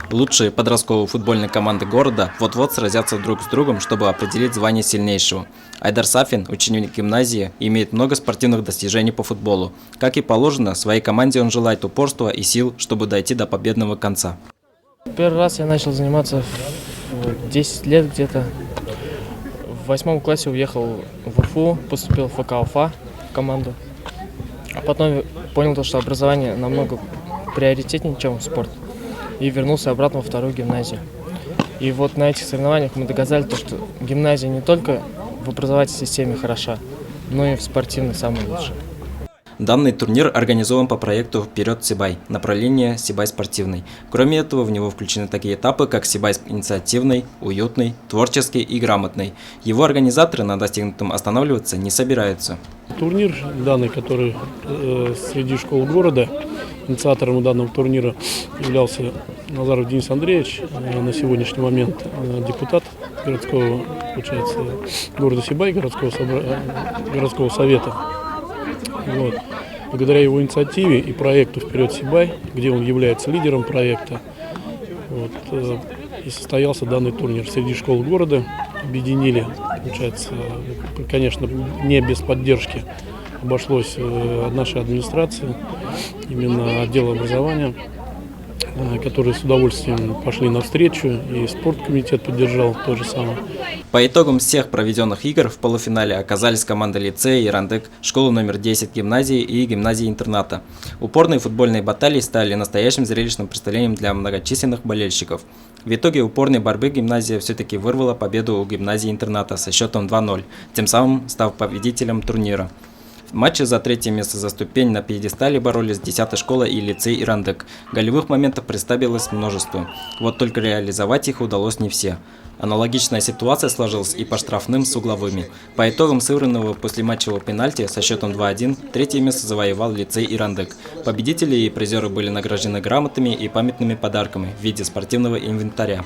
Лучшие подростковые футбольные команды города вот-вот сразятся друг с другом, чтобы определить звание сильнейшего. Айдар Сафин, ученик гимназии, имеет много спортивных достижений по футболу. Как и положено, своей команде он желает упорства и сил, чтобы дойти до победного конца. Первый раз я начал заниматься в 10 лет где-то. В 8 классе уехал в Уфу, поступил в ФК Уфа в команду. А потом понял, что образование намного приоритетнее, чем спорт. И вернулся обратно во вторую гимназию. И вот на этих соревнованиях мы доказали, что гимназия не только в образовательной системе хороша, но и в спортивной самая лучшая. Данный турнир организован по проекту «Вперед Сибай», направление Сибай спортивный. Кроме этого, в него включены такие этапы, как Сибай инициативный, уютный, творческий и грамотный. Его организаторы на достигнутом останавливаться не собираются. Турнир данный, который среди школ города, инициатором данного турнира являлся Назаров Денис Андреевич, на сегодняшний момент депутат городского, получается, города Сибай, городского совета. Вот. Благодаря его инициативе и проекту «Вперед Сибай», где он является лидером проекта, вот, и состоялся данный турнир среди школ города. Объединили, получается, конечно, не без поддержки обошлось от нашей администрации, именно отдела образования, которые с удовольствием пошли навстречу, и спорткомитет поддержал то же самое. По итогам всех проведенных игр в полуфинале оказались команды лицея «Ирандык», школы номер 10 гимназии и гимназии-интерната. Упорные футбольные баталии стали настоящим зрелищным представлением для многочисленных болельщиков. В итоге упорной борьбы гимназия все-таки вырвала победу у гимназии-интерната со счетом 2-0, тем самым став победителем турнира. В матче за третье место за ступень на пьедестале боролись 10-я школа и лицей «Ирандык». Голевых моментов представилось множество, вот только реализовать их удалось не все. Аналогичная ситуация сложилась и по штрафным с угловыми. По итогам сыгранного послематчевого пенальти со счетом 2-1 третье место завоевал лицей «Ирандык». Победители и призеры были награждены грамотами и памятными подарками в виде спортивного инвентаря.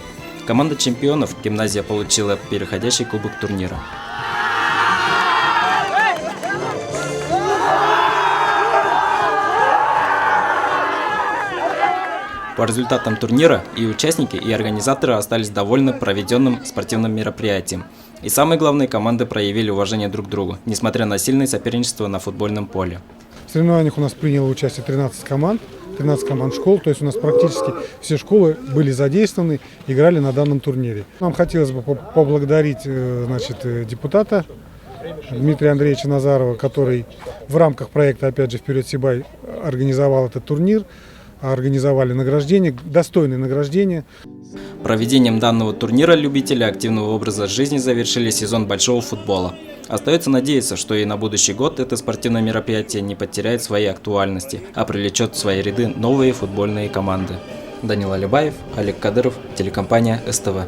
Команда чемпионов гимназия получила переходящий кубок турнира. По результатам турнира и участники, и организаторы остались довольны проведенным спортивным мероприятием. И самое главное, команды проявили уважение друг к другу, несмотря на сильное соперничество на футбольном поле. В соревнованиях у нас приняло участие 13 команд школ, то есть у нас практически все школы были задействованы, играли на данном турнире. Нам хотелось бы поблагодарить депутата Дмитрия Андреевича Назарова, который в рамках проекта, опять же, «Вперед Сибай» организовал этот турнир. Организовали награждение, достойные награждения. Проведением данного турнира любители активного образа жизни завершили сезон большого футбола. Остается надеяться, что и на будущий год это спортивное мероприятие не потеряет своей актуальности, а привлечет в свои ряды новые футбольные команды. Данил Алибаев, Олег Кадыров, телекомпания СТВ.